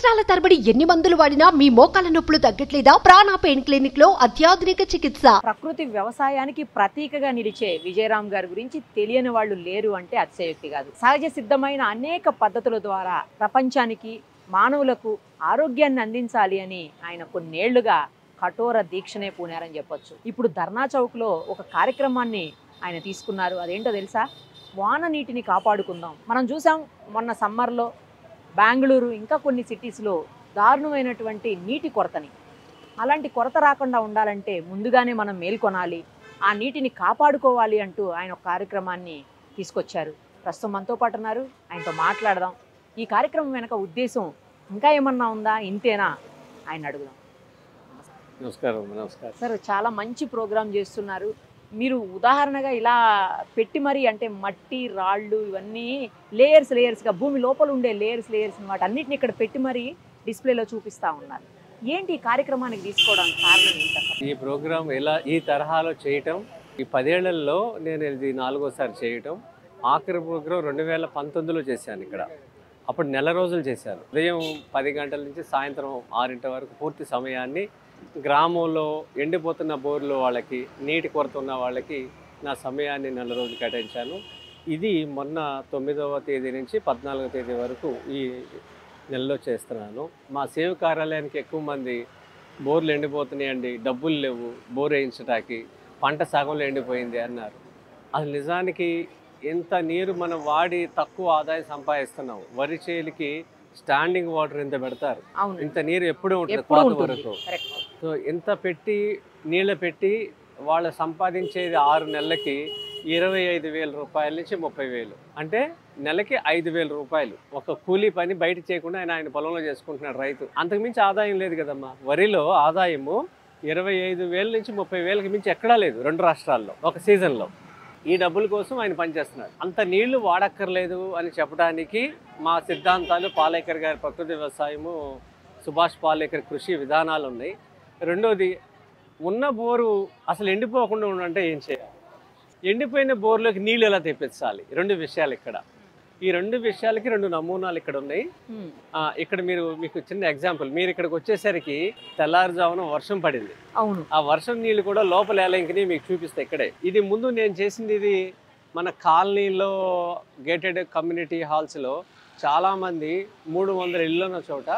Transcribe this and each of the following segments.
సంవత్సరాల తరబడి ఎన్ని మందులు వాడినా మీ మోకాల నొప్పులు తగ్గట్లేదా? ప్రాణ పెయిన్ క్లినిక్ లో అత్యాధునిక చికిత్స. ప్రకృతి వ్యవసాయానికి ప్రతీకగా నిలిచే విజయరామ్ గారి గురించి తెలియని వాళ్ళు లేరు అంటే అతిశయోక్తి కాదు. సహజ సిద్ధమైన అనేక పద్ధతుల ద్వారా ప్రపంచానికి మానవులకు ఆరోగ్యాన్ని అందించాలి అని ఆయన కొన్నేళ్లుగా కఠోర దీక్షనే పూనారని చెప్పొచ్చు. ఇప్పుడు ధర్నా చౌక్ లో ఒక కార్యక్రమాన్ని ఆయన తీసుకున్నారు. అదేంటో తెలుసా? వాన నీటిని కాపాడుకుందాం. మనం చూసాం మొన్న సమ్మర్లో బెంగళూరు ఇంకా కొన్ని సిటీస్లో దారుణమైనటువంటి నీటి కొరతని. అలాంటి కొరత రాకుండా ఉండాలంటే ముందుగానే మనం మేల్కొనాలి, ఆ నీటిని కాపాడుకోవాలి అంటూ ఆయన ఒక కార్యక్రమాన్ని తీసుకొచ్చారు. ప్రస్తుతం మనతో పాటు ఉన్నారు, ఆయనతో మాట్లాడదాం. ఈ కార్యక్రమం వెనక ఉద్దేశం ఇంకా ఏమన్నా ఉందా, ఇంతేనా ఆయన అడుగుదాం. నమస్కారం. నమస్కారం సార్, చాలా మంచి ప్రోగ్రాం చేస్తున్నారు మీరు. ఉదాహరణగా ఇలా పెట్టి మరి, అంటే మట్టి రాళ్ళు ఇవన్నీ లేయర్స్గా భూమి లోపల ఉండే లేయర్స్ వాటి అన్నిటిని ఇక్కడ పెట్టి మరి డిస్ప్లేలో చూపిస్తూ ఉన్నారు. ఏంటి ఈ కార్యక్రమానికి తీసుకోవడానికి కారణం ఏంటి? ఈ ప్రోగ్రాం ఎలా ఈ తరహాలో చేయటం, ఈ 10 ఏళ్లలో నేను ఇది 4వసారి చేయటం. ఆఖరి ప్రోగ్రాం 2019లో చేశాను ఇక్కడ. అప్పుడు నెల రోజులు చేశాను. ఉదయం 10 గంటల నుంచి సాయంత్రం 6 వరకు పూర్తి సమయాన్ని గ్రామంలో ఎండిపోతున్న బోర్లు వాళ్ళకి, నీటి కొరత ఉన్న వాళ్ళకి నా సమయాన్ని నెల రోజులు కేటాయించాను. ఇది మొన్న 9వ తేదీ నుంచి 14వ తేదీ వరకు ఈ నెలలో చేస్తున్నాను. మా సేవ కార్యాలయానికి ఎక్కువ మంది బోర్లు ఎండిపోతున్నాయండి, డబ్బులు లేవు బోర్ వేయించడానికి, పంట సగంలో ఎండిపోయింది అన్నారు. అది నిజానికి ఎంత నీరు మనం వాడి తక్కువ ఆదాయం సంపాదిస్తున్నాం. వరి చేలికి స్టాండింగ్ వాటర్ ఇంత పెడతారు, ఇంత నీరు ఎప్పుడూ ఉంటుంది కోత వరకు. సో ఇంత పెట్టి నీళ్ళు పెట్టి వాళ్ళు సంపాదించేది 6 నెలలకి 25,000 రూపాయల నుంచి 30,000, అంటే నెలకి 5,000 రూపాయలు. ఒక కూలీ పని బయట చేయకుండా ఆయన పొలంలో చేసుకుంటున్నాడు రైతు. అంతకుమించి ఆదాయం లేదు కదమ్మా. వరిలో ఆదాయము 25,000 నుంచి 30,000కి మించి ఎక్కడా లేదు 2 రాష్ట్రాల్లో ఒక సీజన్లో. ఈ డబ్బుల కోసం ఆయన పనిచేస్తున్నాడు. అంత నీళ్లు వాడక్కర్లేదు అని చెప్పడానికి మా సిద్ధాంతాలు, పాలేకర్ గారి ప్రకృతి వ్యవసాయము, సుభాష్ పాలేకర్ కృషి విధానాలు ఉన్నాయి. రెండోది, ఉన్న బోరు అసలు ఎండిపోకుండా ఉండంటే ఏం చేయాలి, ఎండిపోయిన బోర్లోకి నీళ్ళు ఎలా తెప్పించాలి, 2 విషయాలు ఇక్కడ. ఈ 2 విషయాలకి 2 నమూనాలు ఇక్కడ ఉన్నాయి. ఇక్కడ మీకు చిన్న ఎగ్జాంపుల్, మీరు ఇక్కడికి వచ్చేసరికి తెల్లారుజామున వర్షం పడింది. అవును, ఆ వర్షం నీళ్ళు కూడా లోపల ఎలంకిని మీకు చూపిస్తాయి ఇక్కడే. ఇది ముందు నేను చేసింది, ఇది మన కాలనీలో గేటెడ్ కమ్యూనిటీ హాల్స్లో చాలామంది 300 ఇళ్ళు ఉన్న చోట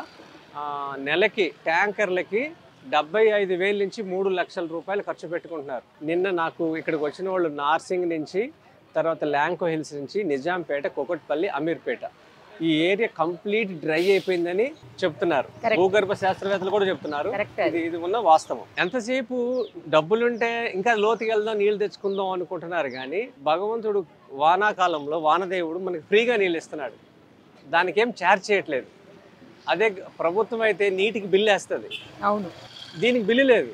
నెలకి ట్యాంకర్లకి 75,000 నుంచి 3 లక్షల రూపాయలు ఖర్చు పెట్టుకుంటున్నారు. నిన్న నాకు ఇక్కడికి వచ్చిన వాళ్ళు నార్సింగ్ నుంచి, తర్వాత ల్యాంకో హిల్స్ నుంచి, నిజాంపేట, కుకట్పల్లి, అమీర్పేట, ఈ ఏరియా కంప్లీట్ డ్రై అయిపోయిందని చెప్తున్నారు. భూగర్భ శాస్త్రవేత్తలు కూడా చెప్తున్నారు. ఇది ఉన్న వాస్తవం. ఎంతసేపు డబ్బులుంటే ఇంకా లోతుకి వెళ్దాం, నీళ్ళు తెచ్చుకుందాం అనుకుంటున్నారు. కానీ భగవంతుడు వానాకాలంలో వానదేవుడు మనకి ఫ్రీగా నీళ్ళు ఇస్తున్నాడు, దానికి ఏం ఛార్జ్ చేయట్లేదు. అదే ప్రభుత్వం అయితే నీటికి బిల్లు వేస్తుంది. అవును, దీనికి బిల్లు లేదు.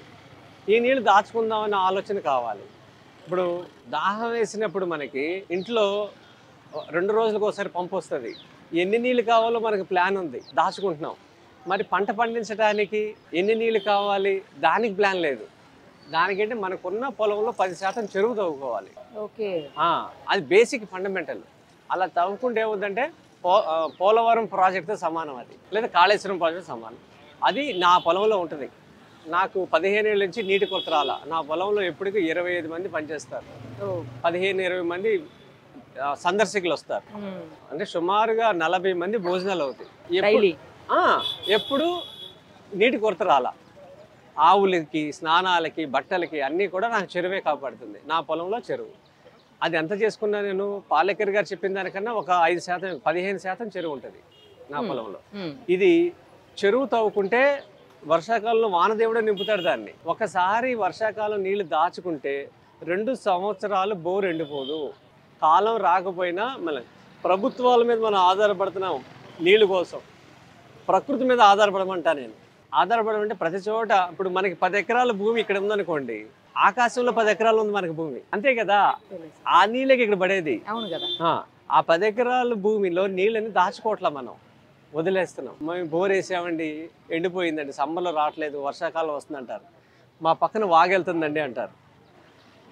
ఈ నీళ్ళు దాచుకుందామన్న ఆలోచన కావాలి. ఇప్పుడు దాహం వేసినప్పుడు మనకి ఇంట్లో 2 రోజులకు ఒకసారి పంపు వస్తుంది. ఎన్ని నీళ్ళు కావాలో మనకి ప్లాన్ ఉంది, దాచుకుంటున్నాం. మరి పంట పండించడానికి ఎన్ని నీళ్ళు కావాలి, దానికి ప్లాన్ లేదు. దానికంటే మనకున్న పొలంలో 10% చెరువు తవ్వుకోవాలి. ఓకే, అది బేసిక్ ఫండమెంటల్. అలా తవ్వుకుంటే ఏమవుతుందంటే పోలవరం ప్రాజెక్ట్తో సమానం, అది లేదా కాళేశ్వరం ప్రాజెక్ట్ సమానం. అది నా పొలంలో ఉంటుంది. నాకు 15 ఏళ్ళ నుంచి నీటి కొరత రాలా. నా పొలంలో ఎప్పటికీ 25 మంది పనిచేస్తారు, 15-20 మంది సందర్శకులు వస్తారు. అంటే సుమారుగా 40 మంది భోజనాలు అవుతాయి. ఎప్పుడు నీటి కొరత రాలా. ఆవులకి, స్నానాలకి, బట్టలకి అన్నీ కూడా నాకు చెరువే కాపాడుతుంది. నా పొలంలో చెరువు. అది ఎంత చేసుకున్నా నేను పాలేకర్ గారు చెప్పిన దానికన్నా ఒక 5%, 15% చెరువు ఉంటుంది నా పొలంలో. ఇది చెరువు తవ్వుకుంటే వర్షాకాలంలో వానదేవుడే నింపుతాడు దాన్ని. ఒకసారి వర్షాకాలం నీళ్లు దాచుకుంటే 2 సంవత్సరాలు బోర్ ఎండిపోదు. కాలం రాకపోయినా మళ్ళీ ప్రభుత్వాల మీద మనం ఆధారపడుతున్నాం నీళ్ళు కోసం. ప్రకృతి మీద ఆధారపడమంటా నేను. ఆధారపడమంటే ప్రతి చోట ఇప్పుడు మనకి 10 ఎకరాల భూమి ఇక్కడ ఉందనుకోండి, ఆకాశంలో 10 ఎకరాలు ఉంది మనకి భూమి, అంతే కదా. ఆ నీళ్ళకి ఇక్కడ పడేది. ఆ 10 ఎకరాల భూమిలో నీళ్ళని దాచుకోవట్లా, మనం వదిలేస్తున్నాం. మేము బోర్ వేసామండి, ఎండిపోయిందండి, సమ్మర్లో రావట్లేదు, వర్షాకాలం వస్తుందంటారు. మా పక్కన వాగు వెళ్తుందండి అంటారు.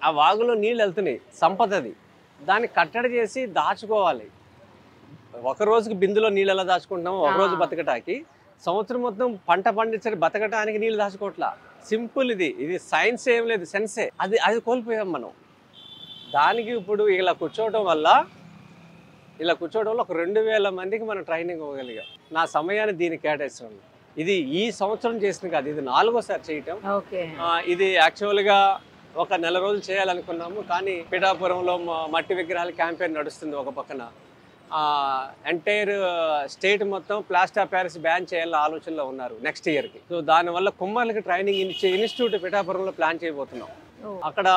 ఆ వాగులో నీళ్ళు వెళ్తున్నాయి, సంపద అది. దాన్ని కట్టడి చేసి దాచుకోవాలి. ఒక రోజుకి బిందులో నీళ్ళు ఎలా దాచుకుంటున్నామో ఒక రోజు బతకటానికి సంవత్సరం మొత్తం పంట పండించడం బతకడానికి నీళ్ళు దాచుకోవట్లా. సింపుల్ ఇది. ఇది సైన్స్ ఏం లేదు, సెన్సే. అది కోల్పోయాం మనం. దానికి ఇప్పుడు ఇలా కూర్చోవడం వల్ల ఒక 2000 మందికి మనం ట్రైనింగ్ ఇవ్వగలిగాం. నా సమయాన్ని దీనికి కేటాయిస్తాం. ఇది ఈ సంవత్సరం చేసింది కాదు, ఇది 4వసారి చేయటం. ఇది యాక్చువల్గా ఒక నెల రోజులు చేయాలనుకున్నాము, కానీ పిఠాపురంలో మట్టి విగ్రహాల క్యాంపెయిన్ నడుస్తుంది ఒక పక్కన. ఎంటైర్ స్టేట్ మొత్తం ప్లాస్టర్ ఆఫ్ ప్యారిస్ బ్యాన్ చేయాలని ఆలోచనలో ఉన్నారు నెక్స్ట్ ఇయర్కి. సో దానివల్ల కుమ్మర్లకి ట్రైనింగ్ ఇచ్చే ఇన్స్టిట్యూట్ పిఠాపురంలో ప్లాన్ చేయబోతున్నాం. అక్కడ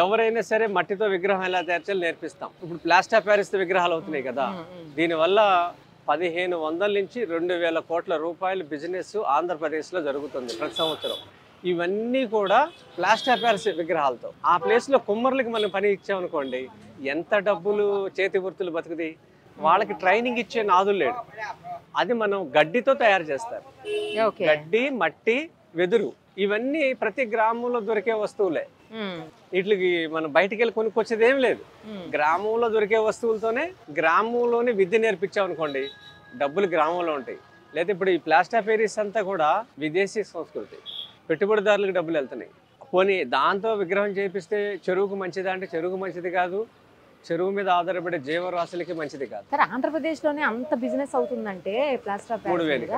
ఎవరైనా సరే మట్టితో విగ్రహం ఎలా తయారు చేయాలి నేర్పిస్తాం. ఇప్పుడు ప్లాస్టర్ ఆఫ్ ప్యారిస్ విగ్రహాలు అవుతున్నాయి కదా, దీనివల్ల 1500 నుంచి 2000 కోట్ల రూపాయల బిజినెస్ ఆంధ్రప్రదేశ్లో జరుగుతుంది ప్రతి సంవత్సరం. ఇవన్నీ కూడా ప్లాస్టర్ ఆఫ్ ప్యారిస్ విగ్రహాలతో. ఆ ప్లేస్లో కుమ్మర్లకి మనం పని ఇచ్చామనుకోండి, ఎంత డబ్బులు చేతి వృత్తులు బతుకుది. వాళ్ళకి ట్రైనింగ్ ఇచ్చే నాదులు లేడు. అది మనం గడ్డితో తయారు చేస్తారు. గడ్డి, మట్టి, వెదురు ఇవన్నీ ప్రతి గ్రామంలో దొరికే వస్తువులే. వీటికి మనం బయటికి వెళ్ళి కొనుక్కొచ్చేది ఏం లేదు. గ్రామంలో దొరికే వస్తువులతోనే గ్రామంలోనే విద్య నేర్పించామనుకోండి, డబ్బులు గ్రామంలో ఉంటాయి. లేదా ఇప్పుడు ఈ ప్లాస్టర్ ఆఫ్ ప్యారిస్ అంతా కూడా విదేశీ సంస్కృతి, పెట్టుబడిదారులకు డబ్బులు వెళ్తున్నాయి. పోనీ దాంతో విగ్రహం చేపిస్తే చెరువుకు మంచిదా అంటే చెరువుకు మంచిది కాదు, చెరువు మీద ఆధారపడే జీవరాశులకి మంచిది కాదు. సరే, ఆంధ్రప్రదేశ్ లోనే అంత బిజినెస్ అవుతుందంటే ప్లాస్టర్ ఆఫ్ ప్యారిస్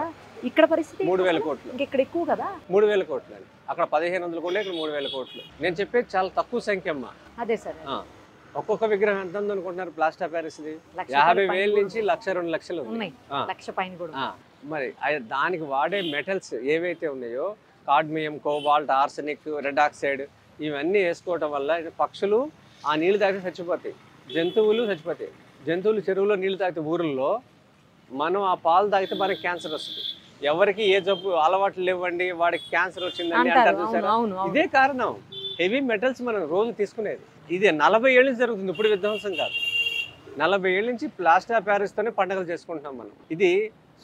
ఇక్కడ పరిస్థితి 3000 కోట్లు, ఇక్కడ ఎక్కువ కదా. 3000 కోట్లు అండి. అక్కడ 1500 కోట్లు, ఇక్కడ 3000 కోట్లు. నేను చెప్పేది చాలా తక్కువ సంఖ్య అమ్మా. అదే సార్. ఒక్కొక్క విగ్రహం ఎంత ఉంది అనుకుంటున్నారు ప్లాస్టర్ ఆఫ్ ప్యారిస్? 50,000 నుంచి 1,00,000-2 లక్షలు ఉన్నాయి. 1,00,000 పైన కూడా. మరి దానికి వాడే మెటల్స్ ఏవైతే ఉన్నాయో, cadmium, cobalt, arsenic, red oxide ఇవన్నీ వేసుకోవటం వల్ల పక్షులు ఆ నీళ్లు తాగితే చచ్చిపోతాయి, జంతువులు చచ్చిపోతాయి. జంతువులు చెరువులో నీళ్లు తాగితే ఊరుల్లో, మనం ఆ పాలు తాగితే మనకి క్యాన్సర్ వస్తుంది. ఎవరికి ఏ జబ్బు అలవాట్లు లేవండి వాడికి క్యాన్సర్ వచ్చిందండి అంటారు చూసారా? ఇదే కారణం. హెవీ మెటల్స్ మనం రోజు తీసుకునేది. ఇది 40 ఏళ్ళ నుంచి జరుగుతుంది, ఇప్పుడు విధ్వంసం కాదు. 40 ఏళ్ళ నుంచి ప్లాస్టర్ ఆఫ్ ప్యారిస్తోనే పండుగలు చేసుకుంటున్నాం మనం. ఇది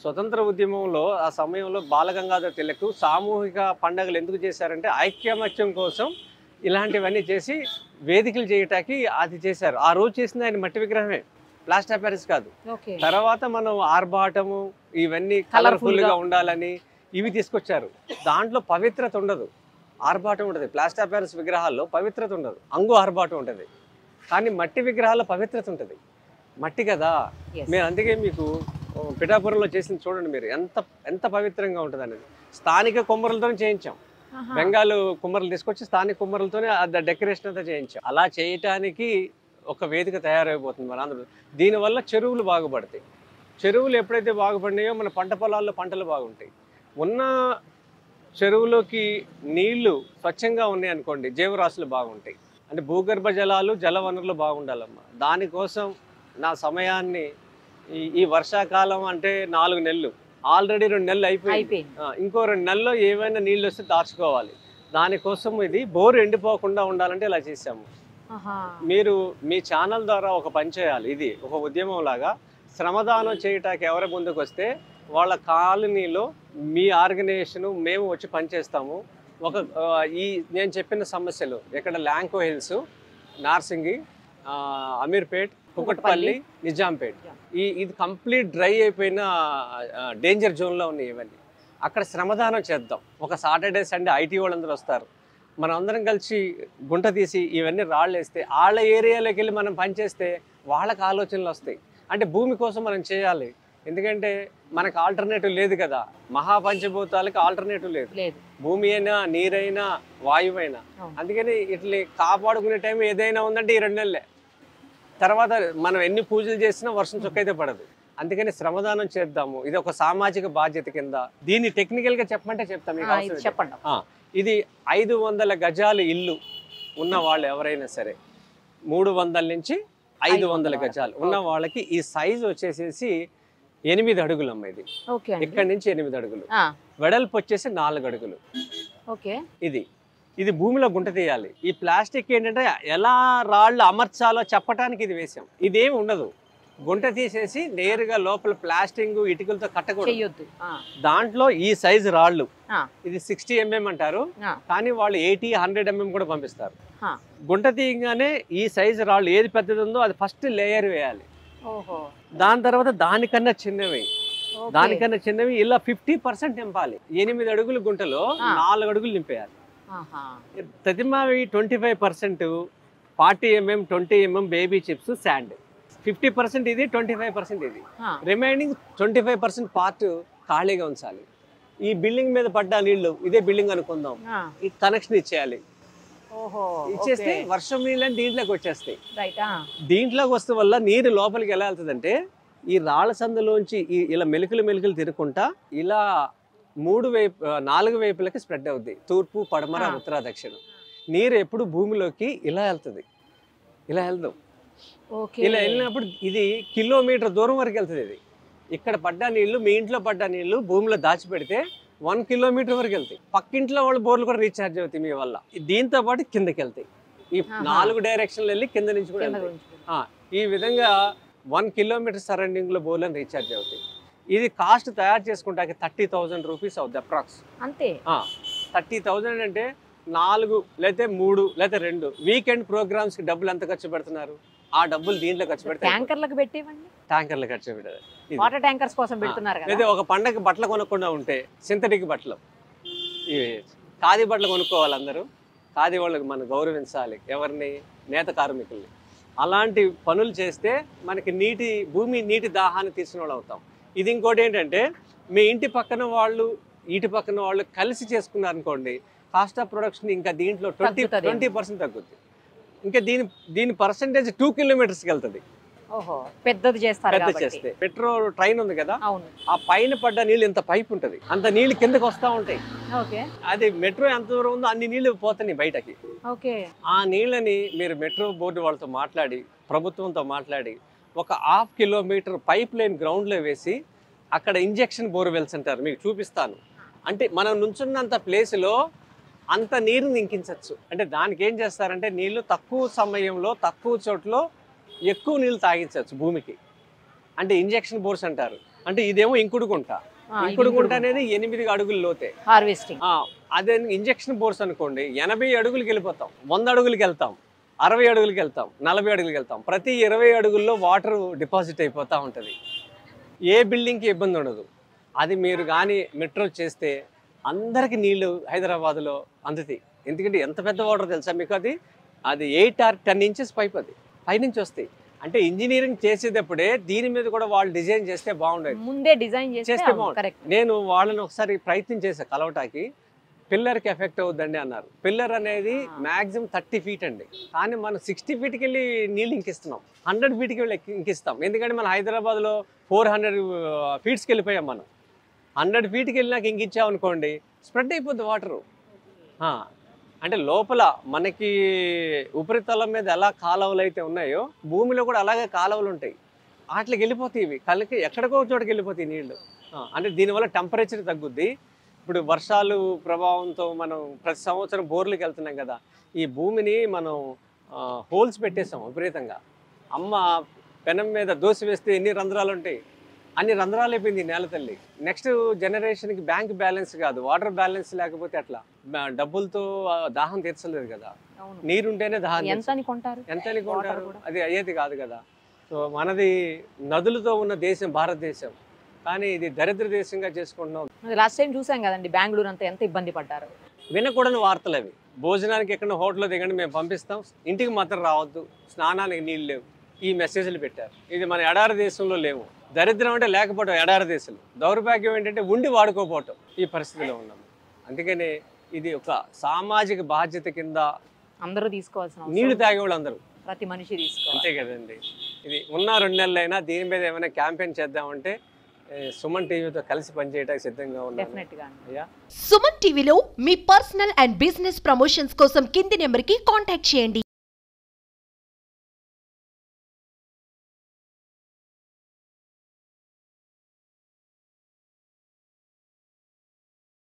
స్వతంత్ర ఉద్యమంలో ఆ సమయంలో బాలగంగాధర్ తిలక్ సామూహిక పండుగలు ఎందుకు చేశారంటే ఐక్యమత్యం కోసం ఇలాంటివన్నీ చేసి వేదికలు చేయటానికి అది చేశారు. ఆ రోజు చేసింది ఆయన మట్టి విగ్రహమే, ప్లాస్టర్ ఆఫ్ ప్యారిస్ కాదు. తర్వాత మనం ఆర్భాటము ఇవన్నీ కలర్ఫుల్గా ఉండాలని ఇవి తీసుకొచ్చారు. దాంట్లో పవిత్రత ఉండదు, ఆర్భాటం ఉంటుంది. ప్లాస్టర్ ఆఫ్ ప్యారిస్ విగ్రహాల్లో పవిత్రత ఉండదు, అంగు ఆర్భాటం ఉంటుంది. కానీ మట్టి విగ్రహాల్లో పవిత్రత ఉంటుంది. మట్టి కదా. మీరు అందుకే మీకు పిఠాపురంలో చేసింది చూడండి, మీరు ఎంత పవిత్రంగా ఉంటుంది అనేది. స్థానిక కుమ్మరులతోనే చేయించాం. బెంగాల్ కుమ్మరులు తీసుకొచ్చి స్థానిక కుమ్మరులతోనే డెకరేషన్ అంతా చేయించాం. అలా చేయటానికి ఒక వేదిక తయారైపోతుంది మన ఆంధ్రప్రదేశ్. దీనివల్ల చెరువులు బాగుపడతాయి. చెరువులు ఎప్పుడైతే బాగుపడినాయో మన పంట పొలాల్లో పంటలు బాగుంటాయి. ఉన్న చెరువులోకి నీళ్లు స్వచ్ఛంగా ఉన్నాయి అనుకోండి, జీవరాశులు బాగుంటాయి. అంటే భూగర్భ జలాలు, జల వనరులు బాగుండాలమ్మా. దానికోసం నా సమయాన్ని ఈ వర్షాకాలం అంటే 4 నెలలు, ఆల్రెడీ 2 నెలలు అయిపోయింది. ఇంకో 2 నెలల్లో ఏవైనా నీళ్ళు వస్తే దాచుకోవాలి. దానికోసం ఇది బోరు ఎండిపోకుండా ఉండాలంటే ఇలా చేసాము. మీరు మీ ఛానల్ ద్వారా ఒక పని చేయాలి. ఇది ఒక ఉద్యమం లాగా శ్రమదానం చేయటానికి ఎవరి ముందుకు వస్తే వాళ్ళ కాలనీలో మీ ఆర్గనైజేషన్ మేము వచ్చి పనిచేస్తాము. నేను చెప్పిన సమస్యలు ఎక్కడ ల్యాంకో హిల్స్, నార్సింగి, అమీర్పేట్, కుకట్పల్లి, నిజాంపేట్, ఇది కంప్లీట్ డ్రై అయిపోయిన డేంజర్ జోన్లో ఉన్నాయి. ఇవన్నీ అక్కడ శ్రమదానం చేద్దాం. ఒక సాటర్డే సండే ఐటీ వాళ్ళందరూ వస్తారు. మనం అందరం కలిసి గుంట తీసి ఇవన్నీ రాళ్ళు వేస్తే వాళ్ళ ఏరియాలోకి వెళ్ళి మనం పనిచేస్తే వాళ్ళకి ఆలోచనలు వస్తాయి. అంటే భూమి కోసం మనం చేయాలి. ఎందుకంటే మనకు ఆల్టర్నేటివ్ లేదు కదా. మహాపంచభూతాలకి ఆల్టర్నేటివ్ లేదు. భూమి అయినా, నీరైనా, వాయువైనా. అందుకని ఇట్లా కాపాడుకునే టైం ఏదైనా ఉందంటే ఈ 2 నెలలే. తర్వాత మనం ఎన్ని పూజలు చేసినా వర్షం చొక్కైతే పడదు. అందుకని శ్రమదానం చేద్దాము. ఇది ఒక సామాజిక బాధ్యత కింద. దీన్ని టెక్నికల్గా చెప్పమంటే చెప్తాం. చెప్పండి. ఇది 500 గజాలు ఇల్లు ఉన్న వాళ్ళు ఎవరైనా సరే, 300 నుంచి 500 గజాలు ఉన్న వాళ్ళకి ఈ సైజు వచ్చేసేసి 8 అడుగులమ్మ. ఇది ఇక్కడి నుంచి 8 అడుగులు, వెడల్పు వచ్చేసి 4 అడుగులు. ఇది భూమిలో గుంట తీయాలి. ఈ ప్లాస్టిక్ ఏంటంటే ఎలా రాళ్ళు అమర్చాలో చెప్పడానికి ఇది వేసాం. ఇదేమి ఉండదు, గుంట తీసేసి నేరుగా లోపల ప్లాస్టింగ్ ఇటుకలతో కట్టకూడదు. దాంట్లో ఈ సైజు రాళ్ళు, ఇది 60 mm అంటారు, కానీ వాళ్ళు 80-100 mm కూడా పంపిస్తారు. గుంట తీయగానే ఈ సైజు రాళ్ళు ఏది పెద్దది ఉందో అది ఫస్ట్ లేయర్ వేయాలి. దాని తర్వాత దానికన్నా చిన్నవి దానికన్నా చిన్నవి ఇలా 50% నింపాలి. 8 అడుగుల గుంటలో 4 అడుగులు నింపేయాలి. తదిమావి 25%, 40 mm 20 mm baby chips sand, 50% ఇది, 25% ఇది. రిమైనింగ్ 25% పార్ట్ ఖాళీగా ఉంచాలి. ఈ బిల్డింగ్ మీద పడ్డ నీళ్లు, ఇదే బిల్డింగ్ అనుకుందాం, ఈ కనెక్షన్ ఇచ్చేయాలి. ఇచ్చేస్తే వర్షం నీళ్ళని దీంట్లోకి వచ్చేస్తాయి. దీంట్లోకి వస్తే వల్ల నీరు లోపలికి ఎలా వెళ్తుందంటే ఈ రాళ్ల సందులోంచి ఇలా మెలికలు తిరుగుకుంటా ఇలా 4 వైపులకి స్ప్రెడ్ అవుద్ది. తూర్పు, పడమర, ఉత్తర, దక్షిణం. నీరు ఎప్పుడు భూమిలోకి ఇలా వెళ్తుంది, ఇలా వెళ్దాం. ఇలా వెళ్ళినప్పుడు ఇది కిలోమీటర్ దూరం వరకు వెళ్తుంది. ఇది ఇక్కడ పడ్డ నీళ్లు, మీ ఇంట్లో పడ్డ నీళ్లు భూమిలో దాచిపెడితే 1 కిలోమీటర్ వరకు వెళ్తాయి. పక్కింట్లో వాళ్ళ బోర్లు కూడా రీఛార్జ్ అవుతాయి మీ వల్ల. దీంతో పాటు కిందకి వెళ్తాయి. ఈ 4 డైరెక్షన్లు వెళ్ళి కింద నుంచి కూడా వెళ్తాయి. ఈ విధంగా 1 కిలోమీటర్ సరౌండింగ్ లో బోర్లను రీఛార్జ్ అవుతాయి. ఇది కాస్ట్ తయారు చేసుకుంటాకి 30,000 రూపీస్ అవుతుంది అప్రాక్స్. అంతే. 30,000 అంటే 4 లేకపోతే 3 లేకపోతే 2 వీకెండ్ ప్రోగ్రామ్స్ కి డబ్బులు ఎంత ఖర్చు పెడుతున్నారు? ఆ డబ్బులు దీంట్లో ఖర్చు పెడతారు. ట్యాంకర్లకు పెట్టేవండి, ట్యాంకర్లు ఖర్చు పెట్టారు. వాటర్ ట్యాంకర్స్ కోసం పెడుతున్నారు కదా. లేదా ఒక పండగ బట్టలు కొనకుండా ఉంటే సింథటిక్ బట్టలు, ఇవి ఖాదీ బట్టలు కొనుక్కోవాలి అందరూ. ఖాదీ వాళ్ళకి మనం గౌరవించాలి, ఎవరిని? నేత కార్మికుల్ని. అలాంటి పనులు చేస్తే మనకి భూమి నీటి దాహాన్ని తీర్చిన వాళ్ళు అవుతాం. ఇది ఇంకోటి ఏంటంటే మీ ఇంటి పక్కన వాళ్ళు ఇటు పక్కన వాళ్ళు కలిసి చేసుకున్నారనుకోండి, కాస్ట్ ఆఫ్ ప్రొడక్షన్ ఇంకా దీంట్లో 20% తగ్గుద్ది. ఇంకా దీని పర్సెంటేజ్ 2 కిలోమీటర్స్కి వెళ్తుంది. పెద్దది చేస్తే మెట్రో ట్రైన్ ఉంది కదా, ఆ పైన పడ్డ నీళ్ళు ఇంత పైప్ ఉంటుంది, అంత నీళ్లు కిందకి వస్తూ ఉంటాయి. అది మెట్రో ఎంత దూరం ఉందో అన్ని నీళ్లు పోతాయి బయటకి. ఆ నీళ్ళని మీరు మెట్రో బోర్డు వాళ్ళతో మాట్లాడి, ప్రభుత్వంతో మాట్లాడి, ఒక 1/2 కిలోమీటర్ పైప్ లైన్ గ్రౌండ్లో వేసి అక్కడ ఇంజెక్షన్ బోర్వెల్స్ అంటారు, మీకు చూపిస్తాను. అంటే మనం నుంచున్నంత ప్లేస్లో అంత నీరుని ఇంకించవచ్చు. అంటే దానికి ఏం చేస్తారంటే నీళ్లు తక్కువ సమయంలో తక్కువ చోట్ల ఎక్కువ నీళ్ళు తాగించవచ్చు భూమికి. అంటే ఇంజెక్షన్ బోర్స్ అంటారు. అంటే ఇదేమో ఇంకుడు గుంట అనేది 8 అడుగుల లోతే హార్వెస్టింగ్. అదే ఇంజెక్షన్ బోర్స్ అనుకోండి 80 అడుగులకి వెళ్ళిపోతాం, 100 అడుగులకి వెళ్తాం, 60 అడుగులకి వెళ్తాం, 40 అడుగులకి వెళ్తాం. ప్రతి 20 అడుగుల్లో వాటర్ డిపాజిట్ అయిపోతూ ఉంటుంది. ఏ బిల్డింగ్కి ఇబ్బంది ఉండదు. అది మీరు కానీ మెట్రో చేస్తే అందరికి నీళ్లు హైదరాబాద్లో అందుతాయి. ఎందుకంటే ఎంత పెద్ద వాటర్ తెలుసా మీకు? అది 8 or 10 ఇంచెస్ పైప్, అది పైనుంచి వస్తాయి. అంటే ఇంజనీరింగ్ చేసేటప్పుడే దీని మీద కూడా వాళ్ళు డిజైన్ చేస్తే బాగుండేది, ముందే డిజైన్ చేస్తే బాగుంటుంది. నేను వాళ్ళని ఒకసారి ప్రయత్నం చేశాను కలవటానికి. పిల్లర్కి ఎఫెక్ట్ అవుద్దండి అన్నారు. పిల్లర్ అనేది మ్యాక్సిమం 30 feet అండి, కానీ మనం 60 feetకి వెళ్ళి నీళ్ళు ఇంకిస్తున్నాం, 100 feetకి వెళ్ళి ఇంకిస్తాం. ఎందుకంటే మన హైదరాబాద్లో 400 feetsకి వెళ్ళిపోయాం. మనం 100 feetకి వెళ్ళినాక ఇంకిచ్చామనుకోండి స్ప్రెడ్ అయిపోద్ది వాటరు. అంటే లోపల మనకి ఉపరితలం మీద ఎలా కాలువలు అయితే ఉన్నాయో భూమిలో కూడా అలాగే కాలువలు ఉంటాయి, వాటికి వెళ్ళిపోతాయి. ఇవి కళ్ళకి ఎక్కడికో చోటుకి వెళ్ళిపోతాయి నీళ్లు. అంటే దీనివల్ల టెంపరేచర్ తగ్గుద్ది. ఇప్పుడు వర్షాలు ప్రభావంతో మనం ప్రతి సంవత్సరం బోర్లకు వెళ్తున్నాం కదా, ఈ భూమిని మనం హోల్స్ పెట్టేసాం విపరీతంగా. అమ్మ పెనం మీద దోశ వేస్తే ఎన్ని రంధ్రాలు ఉంటాయి, అన్ని రంధ్రాలు అయిపోయింది నేల తల్లి. నెక్స్ట్ జనరేషన్కి బ్యాంక్ బ్యాలెన్స్ కాదు, వాటర్ బ్యాలెన్స్ లేకపోతే అట్లా డబ్బులతో దాహం తీర్చలేదు కదా. నీరుంటేనే దాహం. ఎంత అని కొంటారు? అది అయ్యేది కాదు కదా. సో మనది నదులతో ఉన్న దేశం భారతదేశం, కానీ ఇది దరిద్ర దేశంగా చేసుకుంటున్నాం. లాస్ట్ టైం చూసాం కదండి బెంగళూరు అంతా ఎంత ఇబ్బంది పడ్డారు. వినకూడని వార్తలు అవి. భోజనానికి ఎక్కడ హోటల్లో దిగండి మేము పంపిస్తాం, ఇంటికి మాత్రం రావద్దు, స్నానానికి నీళ్ళు లేవు, ఈ మెసేజ్లు పెట్టారు. ఇది మన ఎడారి దేశంలో లేవు. దరిద్రం అంటే లేకపోవడం ఎడారి దేశంలో, దౌర్భాగ్యం ఏంటంటే ఉండి వాడుకోపోవటం. ఈ పరిస్థితిలో ఉన్నాము. అందుకనే ఇది ఒక సామాజిక బాధ్యత కింద అందరూ తీసుకోవాల్సిన, నీళ్లు తాగేవాళ్ళు అందరూ, ప్రతి మనిషి తీసుకోవాలి. అంతే కదండి. ఇది ఉన్న 2 నెలలైనా దీని మీద ఏమైనా క్యాంపెయిన్ చేద్దామంటే సుమన్ టీవీతో కలిసి పనిచేయడానికి సిద్ధంగా ఉన్నాను. సుమన్ టీవీలో మీ పర్సనల్ అండ్ బిజినెస్ ప్రమోషన్స్ కోసం కింది నెంబర్కి కాంటాక్ట్ చేయండి.